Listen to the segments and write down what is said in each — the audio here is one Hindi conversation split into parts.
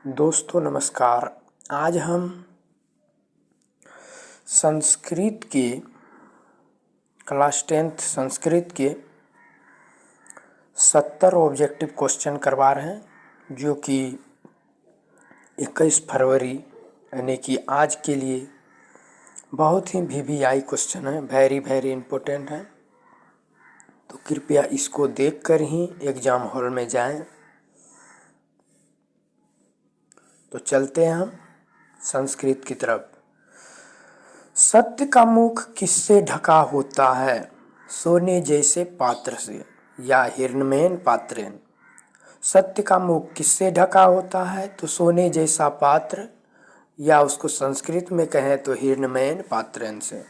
दोस्तों नमस्कार। आज हम संस्कृत के क्लास 10th संस्कृत के 70 ऑब्जेक्टिव क्वेश्चन करवा रहे हैं, जो कि 21 फरवरी यानी कि आज के लिए बहुत ही वीवीआई क्वेश्चन है, वेरी इम्पोर्टेंट है। तो कृपया इसको देखकर ही एग्ज़ाम हॉल में जाएं। तो चलते हैं हम संस्कृत की तरफ। सत्य का मुख किससे ढका होता है? सोने जैसे पात्र से या हिरण्मयेन पात्रेन। सत्य का मुख किससे ढका होता है? तो सोने जैसा पात्र, या उसको संस्कृत में कहें तो हिरण्मयेन पात्रेन से।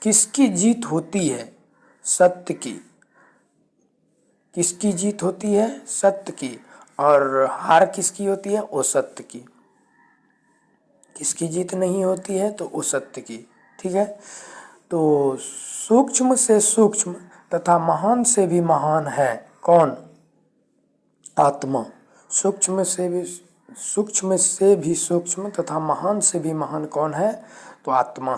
किसकी जीत होती है? सत्य की। किसकी जीत होती है? सत्य की। और हार किसकी होती है? असत्य की। किसकी जीत नहीं होती है? तो असत्य की। ठीक है। तो सूक्ष्म से सूक्ष्म तथा महान से भी महान है कौन? आत्मा। सूक्ष्म से भी सूक्ष्म तथा महान से भी महान कौन है? तो आत्मा।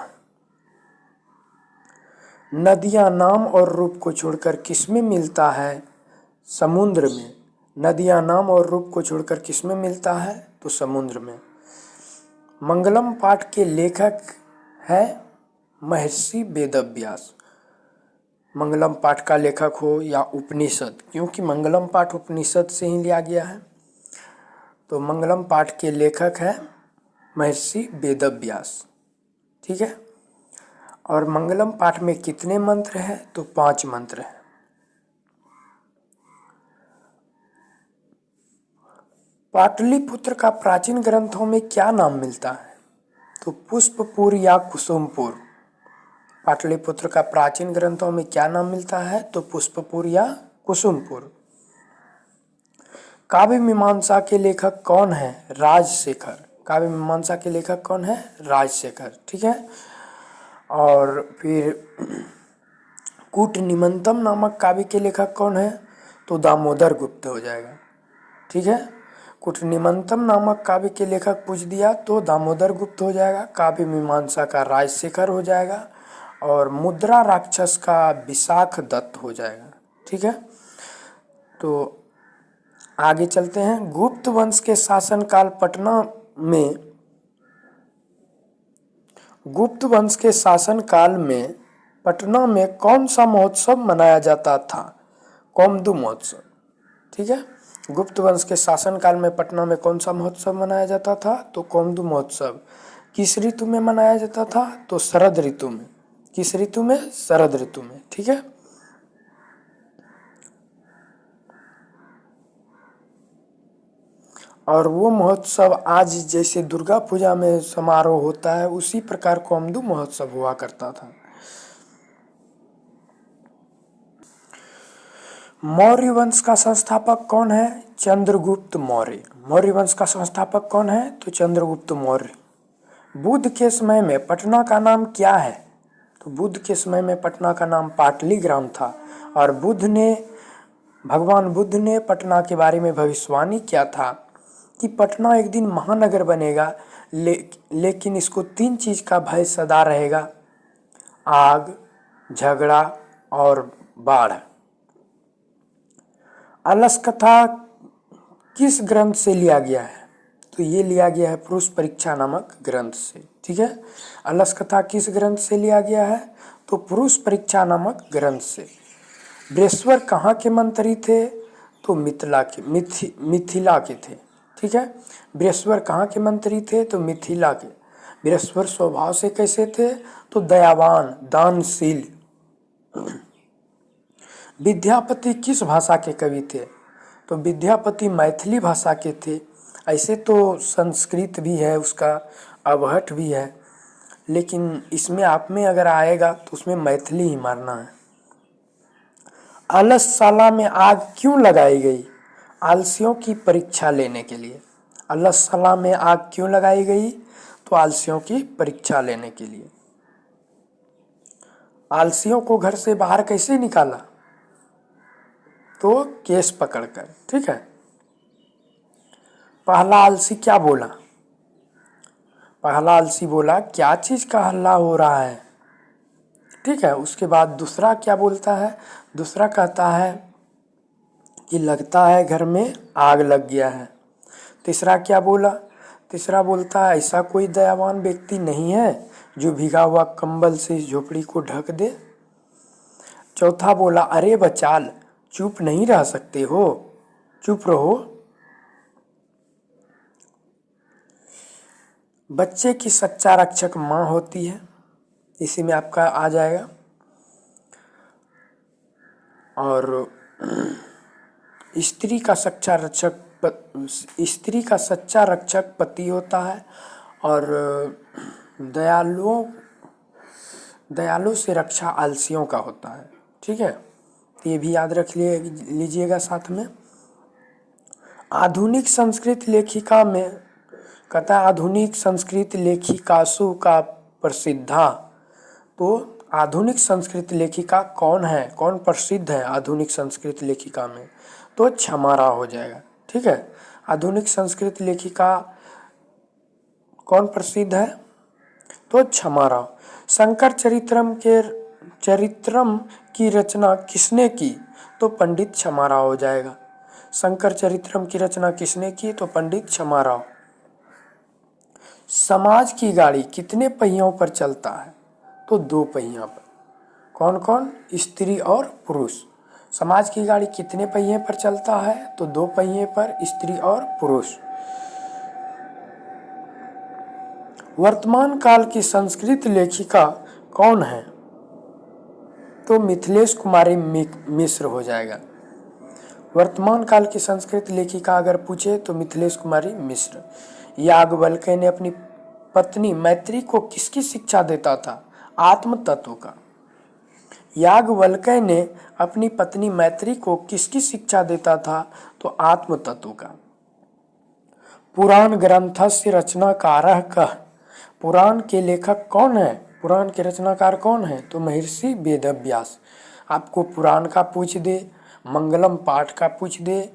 नदियां नाम और रूप को छोड़कर किसमें मिलता है? समुद्र में। नदियां नाम और रूप को छोड़कर किसमें मिलता है? तो समुद्र में। मंगलम पाठ के लेखक है महर्षि वेदव्यास। मंगलम पाठ का लेखक हो या उपनिषद, क्योंकि मंगलम पाठ उपनिषद से ही लिया गया है। तो मंगलम पाठ के लेखक है महर्षि वेदव्यास। ठीक है। और मंगलम पाठ में कितने मंत्र हैं? तो 5 मंत्र हैं। पाटलिपुत्र का प्राचीन ग्रंथों में क्या नाम मिलता है? तो पुष्पपुर या कुसुमपुर। पाटलिपुत्र का प्राचीन ग्रंथों में क्या नाम मिलता है? तो पुष्पपुर या कुसुमपुर। काव्य मीमांसा के लेखक कौन है? राजशेखर। काव्य मीमांसा के लेखक कौन है? राजशेखर। ठीक है। और फिर कूटनिमंतम नामक काव्य के लेखक कौन है? तो दामोदर गुप्त हो जाएगा। ठीक है। कूटनिमंतम नामक काव्य के लेखक पूछ दिया तो दामोदर गुप्त हो जाएगा। काव्य मीमांसा का राजशेखर हो जाएगा। और मुद्रा राक्षस का विशाख दत्त हो जाएगा। ठीक है। तो आगे चलते हैं। गुप्त वंश के शासनकाल पटना में कौन सा महोत्सव मनाया जाता था? कौमुदी महोत्सव। ठीक है। गुप्त वंश के शासनकाल में पटना में कौन सा महोत्सव मनाया जाता था? तो कौमुदी महोत्सव। किस ऋतु में मनाया जाता था? तो शरद ऋतु में। किस ऋतु में? शरद ऋतु में। ठीक है। और वो महोत्सव आज जैसे दुर्गा पूजा में समारोह होता है, उसी प्रकार कौमुदी महोत्सव हुआ करता था। मौर्य वंश का संस्थापक कौन है? चंद्रगुप्त मौर्य। मौर्य वंश का संस्थापक कौन है? तो चंद्रगुप्त मौर्य। बुद्ध के समय में पटना का नाम क्या है? तो बुद्ध के समय में पटना का नाम पाटलीग्राम था। और भगवान बुद्ध ने पटना के बारे में भविष्यवाणी किया था कि पटना एक दिन महानगर बनेगा, लेकिन इसको 3 चीज़ का भय सदा रहेगा: आग, झगड़ा और बाढ़। अलस कथा किस ग्रंथ से लिया गया है? तो ये लिया गया है पुरुष परीक्षा नामक ग्रंथ से। ठीक है। अलस कथा किस ग्रंथ से लिया गया है? तो पुरुष परीक्षा नामक ग्रंथ से। बृहस्पति कहाँ के मंत्री थे? तो मिथिला के थे। ठीक है। बृहस्पति कहाँ के मंत्री थे? तो मिथिला के। बृहस्पति स्वभाव से कैसे थे? तो दयावान, दानशील। विद्यापति किस भाषा के कवि थे? तो विद्यापति मैथिली भाषा के थे। ऐसे तो संस्कृत भी है, उसका अवहट भी है, लेकिन इसमें आप में अगर आएगा तो उसमें मैथिली ही मारना है। आलसशाला में आग क्यों लगाई गई? आलसियों की परीक्षा लेने के लिए। आलसशाला में आग क्यों लगाई गई? तो आलसियों की परीक्षा लेने के लिए। आलसियों को घर से बाहर कैसे निकाला? तो केस पकड़कर। ठीक है। पहला आलसी क्या बोला? पहला आलसी बोला क्या चीज़ का हल्ला हो रहा है। ठीक है, उसके बाद दूसरा क्या बोलता है? दूसरा कहता है कि लगता है घर में आग लग गया है। तीसरा क्या बोला? तीसरा बोलता है ऐसा कोई दयावान व्यक्ति नहीं है जो भीगा हुआ कंबल से इस झोपड़ी को ढक दे। चौथा बोला अरे बचाल, चुप नहीं रह सकते हो, चुप रहो। बच्चे की सच्चा रक्षक माँ होती है, इसी में आपका आ जाएगा। और स्त्री का सच्चा रक्षक पति होता है। और दयालु से रक्षा आलसियों का होता है। ठीक है, तो ये भी याद रख लीजिएगा साथ में। आधुनिक संस्कृत लेखिका में कहता है आधुनिक संस्कृत लेखिकासु का प्रसिद्धा। तो आधुनिक संस्कृत लेखिका कौन है, कौन प्रसिद्ध है आधुनिक संस्कृत लेखिका में? तो क्षमारा हो जाएगा। ठीक है, आधुनिक संस्कृत लेखिका कौन प्रसिद्ध है? तो क्षमारा। शंकर चरित्रम की रचना किसने की? तो पंडित क्षमाराव हो जाएगा। शंकर चरित्रम की रचना किसने की? तो पंडित क्षमाराव। समाज की गाड़ी कितने पहियों पर चलता है? तो 2 पहियों पर। कौन कौन? स्त्री और पुरुष। समाज की गाड़ी कितने पहिए पर चलता है? तो 2 पहिए पर, स्त्री और पुरुष। वर्तमान काल की संस्कृत लेखिका कौन है? तो मिथिलेश कुमारी मिश्र हो जाएगा। वर्तमान काल की संस्कृत लेखिका अगर पूछे तो मिथिलेश कुमारी मिश्र। याज्ञवल्क्य ने अपनी पत्नी मैत्री को किसकी शिक्षा देता था? आत्म तत्व का। याज्ञवल्क्य ने अपनी पत्नी मैत्री को किसकी शिक्षा देता था? तो आत्म तत्व का। पुराण ग्रंथस्य रचनाकारः कः? पुराण के लेखक कौन है? पुराण के रचनाकार कौन है? तो महर्षि वेदव्यास। आपको पुराण का पूछ दे, मंगलम पाठ का पूछ दे,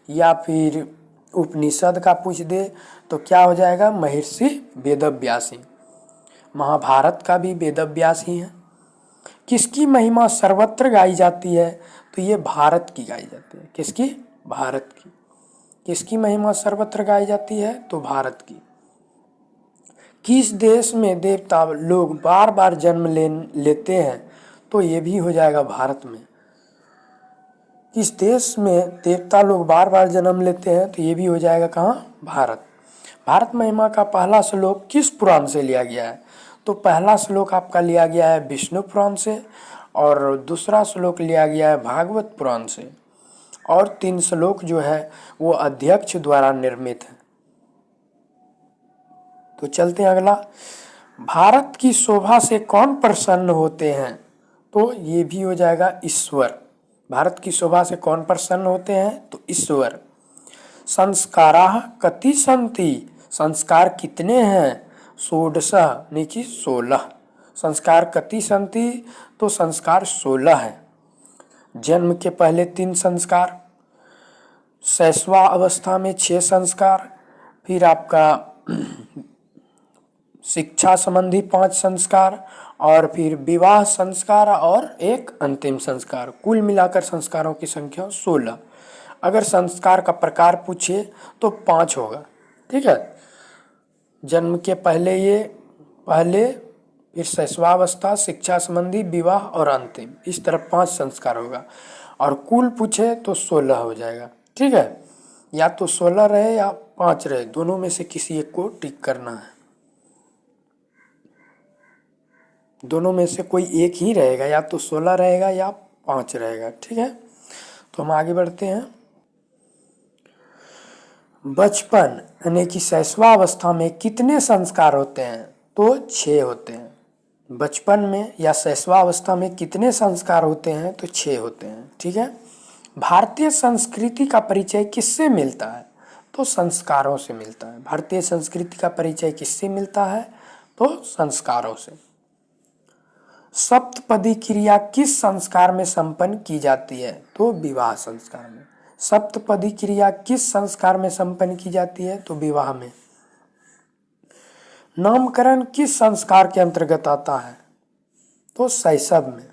या फिर उपनिषद का पूछ दे तो क्या हो जाएगा? महर्षि वेदव्यास ही। महाभारत का भी वेदव्यास ही है। किसकी महिमा सर्वत्र गाई जाती है? तो ये भारत की गाई जाती है। किसकी? भारत की। किसकी महिमा सर्वत्र गाई जाती है? तो भारत की। किस देश में देवता लोग बार बार जन्म लेते हैं? तो ये भी हो जाएगा भारत में। किस देश में देवता लोग बार बार जन्म लेते हैं? तो ये भी हो जाएगा कहाँ? भारत। भारत महिमा का पहला श्लोक किस पुराण से लिया गया है? तो पहला श्लोक आपका लिया गया है विष्णु पुराण से, और दूसरा श्लोक लिया गया है भागवत पुराण से, और 3 श्लोक जो है वो अध्यक्ष द्वारा निर्मित है। तो चलते हैं अगला। भारत की शोभा से कौन प्रसन्न होते हैं? तो ये भी हो जाएगा ईश्वर। भारत की शोभा से कौन प्रसन्न होते हैं? तो ईश्वर। संस्काराः कति सन्ति? संस्कार कितने हैं? षोडशः नीचे 16। संस्कार कति सन्ति? तो संस्कार 16 है। जन्म के पहले 3 संस्कार, शैशवा अवस्था में 6 संस्कार, फिर आपका शिक्षा संबंधी 5 संस्कार, और फिर विवाह संस्कार और एक अंतिम संस्कार। कुल मिलाकर संस्कारों की संख्या 16। अगर संस्कार का प्रकार पूछे तो 5 होगा। ठीक है, जन्म के पहले फिर शैशवावस्था, शिक्षा संबंधी, विवाह और अंतिम, इस तरह 5 संस्कार होगा। और कुल पूछे तो 16 हो जाएगा। ठीक है, या तो 16 रहे या 5 रहे, दोनों में से किसी एक को टिक करना है। दोनों में से कोई एक ही रहेगा, या तो 16 रहेगा या 5 रहेगा। ठीक है, तो हम आगे बढ़ते हैं। बचपन यानी कि शैशवावस्था में कितने संस्कार होते हैं? तो 6 होते हैं। बचपन में या शैशवावस्था में कितने संस्कार होते हैं? तो 6 होते हैं। ठीक है, भारतीय संस्कृति का परिचय किससे मिलता है? तो संस्कारों से मिलता है। भारतीय संस्कृति का परिचय किससे मिलता है? तो संस्कारों से। सप्तपदी क्रिया किस संस्कार में संपन्न की जाती है? तो विवाह संस्कार में। सप्तपदी क्रिया किस संस्कार में संपन्न की जाती है? तो विवाह में। नामकरण किस संस्कार के अंतर्गत आता है? तो शैशव में।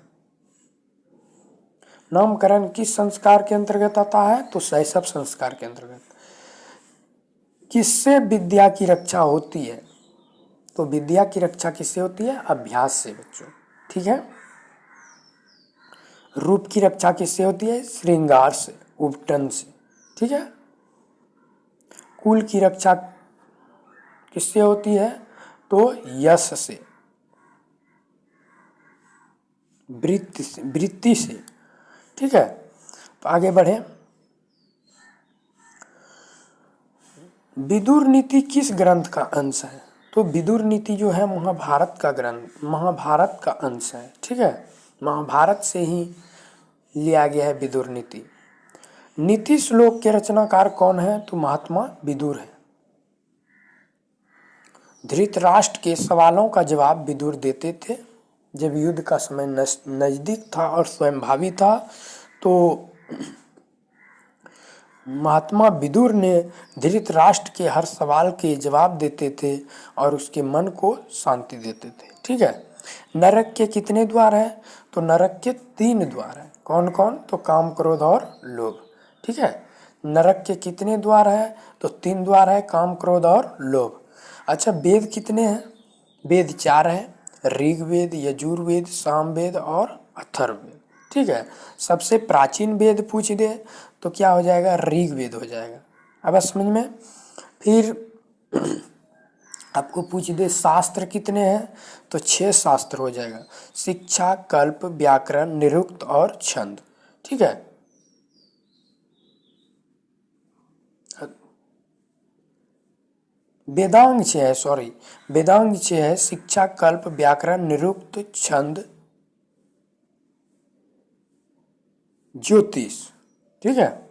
नामकरण किस संस्कार के अंतर्गत आता है? तो शैशव संस्कार के अंतर्गत। किससे विद्या की रक्षा होती है? तो विद्या की रक्षा किससे होती है? अभ्यास से बच्चों, ठीक है। रूप की रक्षा किससे होती है? श्रृंगार से, उपटन से, ठीक है। कुल की रक्षा किससे होती है? तो यश से, वृत्ति से, ठीक है। तो आगे बढ़े। विदुर नीति किस ग्रंथ का अंश है? तो विदुर नीति जो है महाभारत का ग्रंथ, महाभारत का अंश है, ठीक है। महाभारत से ही लिया गया है विदुर नीति। नीति श्लोक के रचनाकार कौन है? तो महात्मा विदुर है। धृतराष्ट्र के सवालों का जवाब विदुर देते थे। जब युद्ध का समय नजदीक था और स्वयंभावी था, तो महात्मा विदुर ने धृतराष्ट्र के हर सवाल के जवाब देते थे और उसके मन को शांति देते थे, ठीक है। नरक के कितने द्वार हैं? तो नरक के 3 द्वार हैं। कौन कौन? तो काम, क्रोध और लोभ, ठीक है। नरक के कितने द्वार हैं? तो 3 द्वार है, काम, क्रोध और लोभ। अच्छा, वेद कितने हैं? वेद 4 हैं, ऋग्वेद, यजुर्वेद, सामवेद और अथर्ववेद, ठीक है। सबसे प्राचीन वेद पूछ दे तो क्या हो जाएगा? ऋग्वेद हो जाएगा। अब समझ में। फिर आपको पूछ दे शास्त्र कितने हैं? तो 6 शास्त्र हो जाएगा। शिक्षा, कल्प, व्याकरण, निरुक्त और छंद, ठीक है। वेदांग 6 है, सॉरी, वेदांग 6 है। शिक्षा, कल्प, व्याकरण, निरुक्त, छंद, ज्योतिष, ठीक है।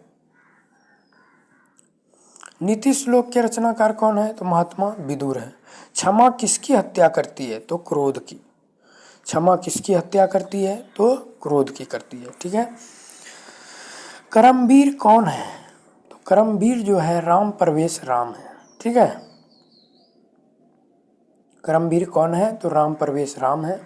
नीति श्लोक के रचनाकार कौन है? तो महात्मा विदुर है। क्षमा किसकी हत्या करती है? तो क्रोध की। क्षमा किसकी हत्या करती है? तो क्रोध की करती है, ठीक है। करमवीर कौन है? तो करमवीर जो है राम प्रवेश राम है, ठीक है। करमवीर कौन है? तो राम प्रवेश राम है।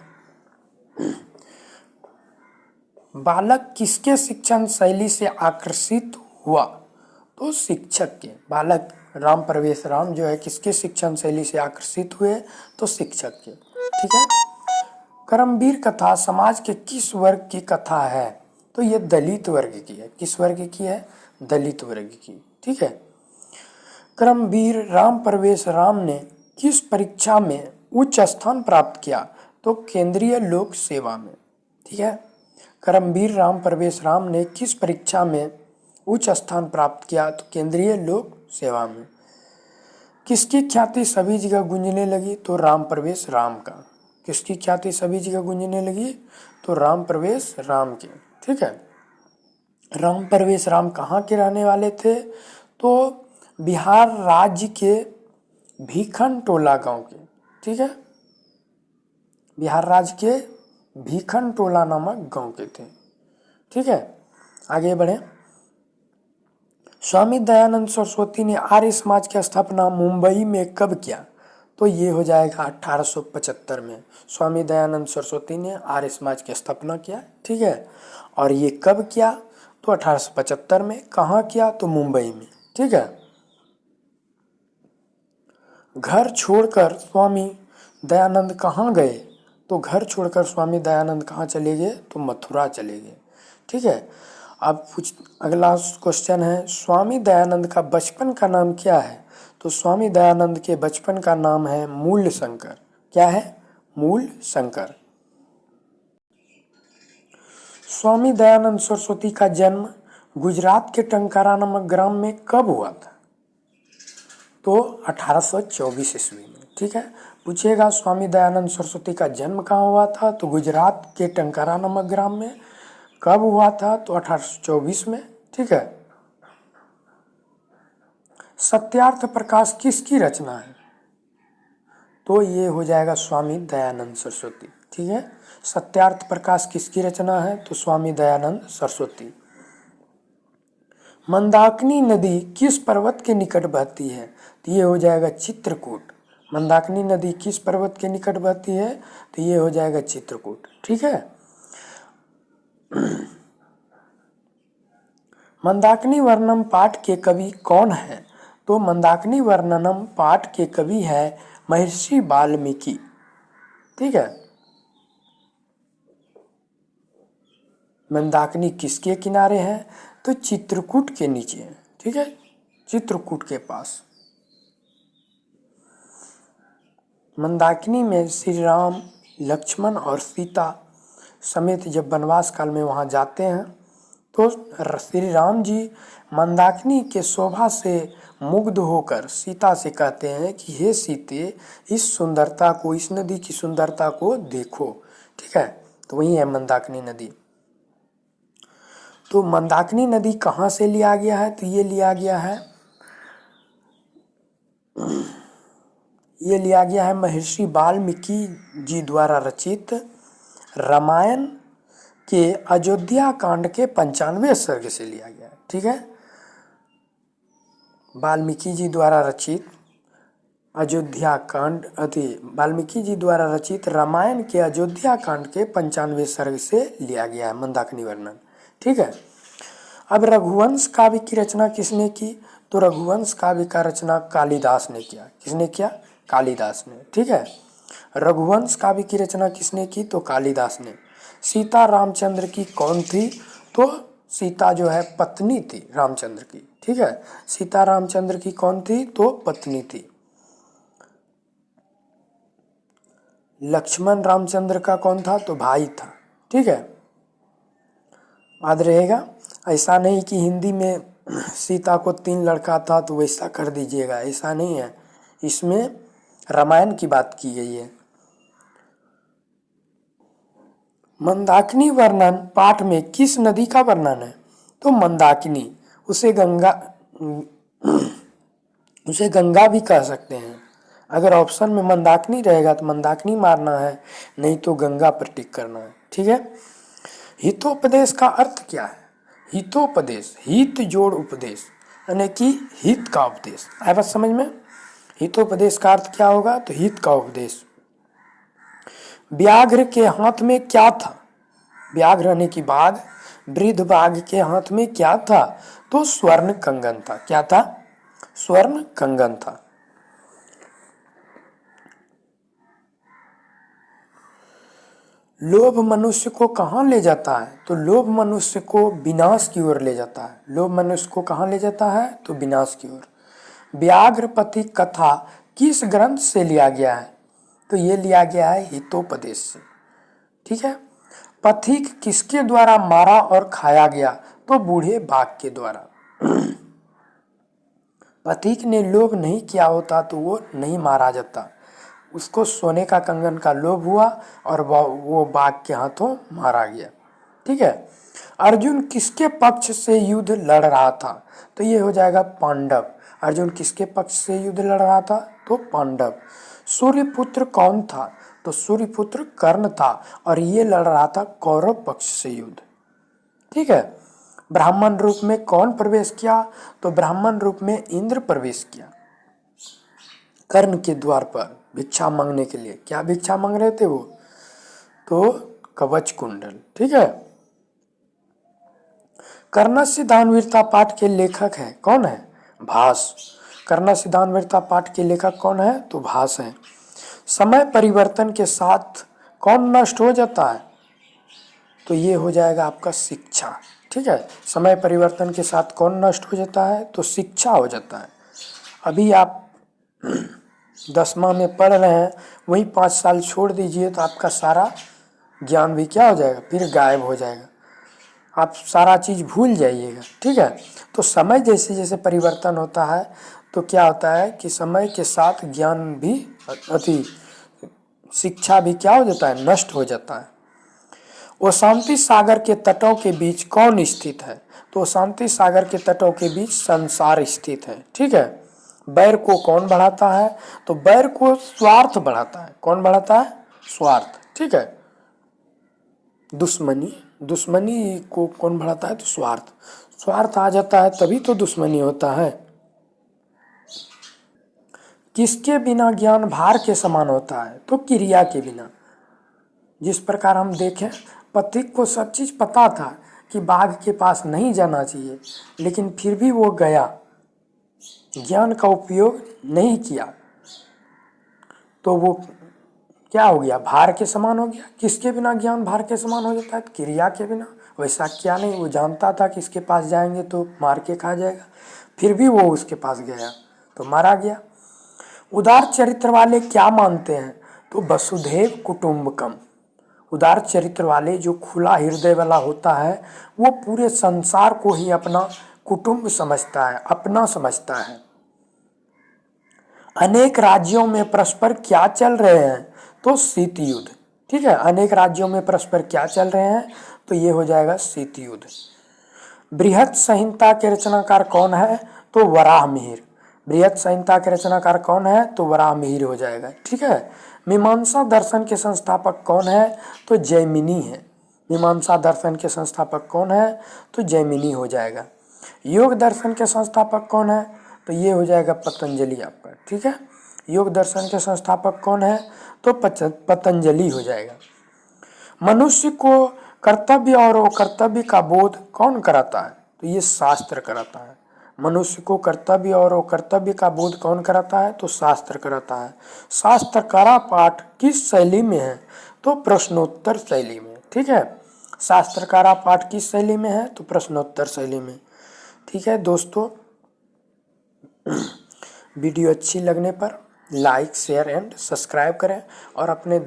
बालक किसके शिक्षण शैली से आकर्षित हुआ? तो शिक्षक के। बालक राम प्रवेश राम जो है किसके शिक्षण शैली से आकर्षित हुए? तो शिक्षक के, ठीक है। करमवीर कथा समाज के किस वर्ग की कथा है? तो ये दलित वर्ग की है। किस वर्ग की है? दलित वर्ग की, ठीक है। करमवीर राम प्रवेश राम ने किस परीक्षा में उच्च स्थान प्राप्त किया? तो केंद्रीय लोक सेवा में, ठीक है। करमवीर राम प्रवेश राम ने किस परीक्षा में उच्च स्थान प्राप्त किया? तो केंद्रीय लोक सेवा में। किसकी ख्याति सभी जगह गूंजने लगी? तो राम प्रवेश राम का। किसकी ख्याति सभी जगह गूंजने लगी? तो राम प्रवेश राम के, ठीक है। राम प्रवेश राम कहाँ के रहने वाले थे? तो बिहार राज्य के भीखन टोला गांव के, ठीक है। बिहार राज्य के भीखन टोला नामक गांव के थे, ठीक है। आगे बढ़े। स्वामी दयानंद सरस्वती ने आर्य समाज की स्थापना मुंबई में कब किया? तो ये हो जाएगा 1875 में। स्वामी दयानंद सरस्वती ने आर्य समाज की स्थापना किया, ठीक है। और ये कब किया? तो 1875 में। कहाँ किया? तो मुंबई में, ठीक है। घर छोड़कर स्वामी दयानंद कहाँ गए? तो घर छोड़कर स्वामी दयानंद कहाँ चले गए? तो मथुरा चले गए, ठीक है। अब अगला क्वेश्चन है, स्वामी दयानंद का बचपन का नाम क्या है? तो स्वामी दयानंद के बचपन का नाम है मूल शंकर। क्या है? मूल शंकर। स्वामी दयानंद सरस्वती का जन्म गुजरात के टंकारा नामक ग्राम में कब हुआ था? तो 1824 ईस्वी में, ठीक है। पूछेगा स्वामी दयानंद सरस्वती का जन्म कहाँ हुआ था? तो गुजरात के टंकारा नामक ग्राम में। कब हुआ था? तो 1824 में, ठीक है। सत्यार्थ प्रकाश किसकी रचना है? तो ये हो जाएगा स्वामी दयानंद सरस्वती, ठीक है। सत्यार्थ प्रकाश किसकी रचना है? तो स्वामी दयानंद सरस्वती। मंदाकिनी नदी किस पर्वत के निकट बहती है? तो ये हो जाएगा चित्रकूट। मंदाकिनी नदी किस पर्वत के निकट बहती है? तो ये हो जाएगा चित्रकूट। ठीक है। मंदाकिनी वर्णम पाठ के कवि कौन है? तो मंदाकिनी वर्णनम पाठ के कवि है महर्षि वाल्मीकि। ठीक है। मंदाकिनी किसके किनारे है? तो चित्रकूट के नीचे है। ठीक है, चित्रकूट के पास। मंदाकिनी में श्री राम, लक्ष्मण और सीता समेत जब वनवास काल में वहाँ जाते हैं तो श्री राम जी मंदाकिनी के शोभा से मुग्ध होकर सीता से कहते हैं कि हे सीते, इस सुंदरता को, इस नदी की सुंदरता को देखो। ठीक है, तो वही है मंदाकिनी नदी। तो मंदाकिनी नदी कहाँ से लिया गया है? तो ये लिया गया है महर्षि वाल्मीकि जी द्वारा रचित रामायण के अयोध्या कांड के 95वें सर्ग से लिया गया है। ठीक है, वाल्मीकि जी द्वारा रचित वाल्मीकि जी द्वारा रचित रामायण के अयोध्या कांड के 95वें सर्ग से लिया गया है मंदाकिनी वर्णन। ठीक है। अब रघुवंश काव्य की रचना किसने की? तो रघुवंश काव्य का रचना कालिदास ने किया। किसने किया? कालिदास ने। ठीक है, रघुवंश काव्य की रचना किसने की? तो कालिदास ने। सीता रामचंद्र की कौन थी? तो सीता जो है पत्नी थी रामचंद्र की। ठीक है, सीता रामचंद्र की कौन थी? तो पत्नी थी। लक्ष्मण रामचंद्र का कौन था? तो भाई था। ठीक है, याद रहेगा। ऐसा नहीं कि हिंदी में सीता को 3 लड़का था तो वैसा कर दीजिएगा, ऐसा नहीं है। इसमें रामायण की बात की गई है। मंदाकिनी वर्णन पाठ में किस नदी का वर्णन है? तो मंदाकिनी, उसे गंगा भी कह सकते हैं। अगर ऑप्शन में मंदाकिनी रहेगा तो मंदाकिनी मारना है, नहीं तो गंगा पर टिक करना है। ठीक है। हितोपदेश का अर्थ क्या है? हितोपदेश, हित जोड़ उपदेश, यानी कि हित का उपदेश। आया बात समझ में? हितोपदेश का अर्थ क्या होगा? तो हित का उपदेश। व्याघ्र के हाथ में क्या था? व्याघ्र यानी कि बाघ, वृद्ध बाघ के हाथ में क्या था? तो स्वर्ण कंगन था। क्या था? स्वर्ण कंगन था। लोभ मनुष्य को कहाँ ले जाता है? तो लोभ मनुष्य को विनाश की ओर ले जाता है। लोभ मनुष्य को कहाँ ले जाता है? तो विनाश की ओर। व्याघ्रपति कथा किस ग्रंथ से लिया गया है? तो ये लिया गया है हितोपदेश से। ठीक है। पथिक किसके द्वारा मारा और खाया गया? तो बूढ़े बाघ के द्वारा। पथिक ने लोभ नहीं किया होता तो वो नहीं मारा जाता। उसको सोने का कंगन का लोभ हुआ और वो बाघ के हाथों मारा गया। ठीक है। अर्जुन किसके पक्ष से युद्ध लड़ रहा था? तो ये हो जाएगा पांडव। अर्जुन किसके पक्ष से युद्ध लड़ रहा था? तो पांडव। सूर्यपुत्र कौन था? तो सूर्यपुत्र कर्ण था और ये लड़ रहा था कौरव पक्ष से युद्ध। ठीक है। ब्राह्मण रूप में कौन प्रवेश किया? तो ब्राह्मण रूप में इंद्र प्रवेश किया कर्ण के द्वार पर भिक्षा मांगने के लिए। क्या भिक्षा मांग रहे थे वो? तो कवच कुंडल। ठीक है। कर्णस्य दानवीरता पाठ के लेखक है कौन है? भास। कर्णस्य दानवीरता पाठ के लेखक कौन है? तो भास है। समय परिवर्तन के साथ कौन नष्ट हो जाता है? तो ये हो जाएगा आपका शिक्षा। ठीक है, समय परिवर्तन के साथ कौन नष्ट हो जाता है? तो शिक्षा हो जाता है। अभी आप 10वां में पढ़ रहे हैं, वही 5 साल छोड़ दीजिए तो आपका सारा ज्ञान भी क्या हो जाएगा? फिर गायब हो जाएगा। आप सारा चीज़ भूल जाइएगा। ठीक है। तो समय जैसे जैसे परिवर्तन होता है तो क्या होता है कि समय के साथ ज्ञान भी शिक्षा भी क्या हो जाता है? नष्ट हो जाता है। ओशांति सागर के तटों के बीच कौन स्थित है? तो ओशांति सागर के तटों के बीच संसार स्थित है। ठीक है। बैर को कौन बढ़ाता है? तो बैर को स्वार्थ बढ़ाता है। कौन बढ़ाता है? स्वार्थ। ठीक है। दुश्मनी को कौन बढ़ाता है? तो स्वार्थ। स्वार्थ आ जाता है तभी तो दुश्मनी होता है। किसके बिना ज्ञान भार के समान होता है? तो क्रिया के बिना। जिस प्रकार हम देखें, पथिक को सब चीज़ पता था कि बाघ के पास नहीं जाना चाहिए, लेकिन फिर भी वो गया, ज्ञान का उपयोग नहीं किया, तो वो क्या हो गया? भार के समान हो गया। किसके बिना ज्ञान भार के समान हो जाता है? क्रिया के बिना। वैसा क्या नहीं, वो जानता था कि इसके पास जाएंगे तो मार के खा जाएगा, फिर भी वो उसके पास गया तो मारा गया। उदार चरित्र वाले क्या मानते हैं? तो वसुधैव कुटुंबकम। उदार चरित्र वाले, जो खुला हृदय वाला होता है, वो पूरे संसार को ही अपना कुटुंब समझता है, अपना समझता है। अनेक राज्यों में परस्पर क्या चल रहे हैं? तो शीत युद्ध। ठीक है, अनेक राज्यों में परस्पर क्या चल रहे हैं? तो ये हो जाएगा शीत युद्ध। बृहत संहिता के रचनाकार कौन है? तो वराह मिहिर। बृहत संहिता के रचनाकार कौन है? तो वराह मिहिर हो जाएगा। ठीक है। मीमांसा दर्शन के संस्थापक कौन है? तो जैमिनी है। मीमांसा दर्शन के संस्थापक कौन है? तो जैमिनी हो जाएगा। योग दर्शन के संस्थापक कौन है? तो ये हो जाएगा पतंजलि आपका। ठीक है, योग दर्शन के संस्थापक कौन है? तो पतंजलि हो जाएगा। मनुष्य को कर्तव्य और अकर्तव्य का बोध कौन कराता है? तो ये शास्त्र कराता है। मनुष्य को कर्तव्य और अकर्तव्य का बोध कौन कराता है? तो शास्त्र कराता है। शास्त्र का पाठ किस शैली में है? तो प्रश्नोत्तर शैली में। ठीक है, शास्त्र का पाठ किस शैली में है? तो प्रश्नोत्तर शैली में। ठीक है दोस्तों, वीडियो अच्छी लगने पर लाइक, शेयर एंड सब्सक्राइब करें और अपने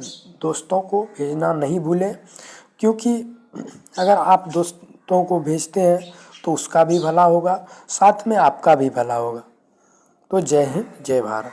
दोस्तों को भेजना नहीं भूलें, क्योंकि अगर आप दोस्तों को भेजते हैं तो उसका भी भला होगा, साथ में आपका भी भला होगा। तो जय हिंद, जय भारत।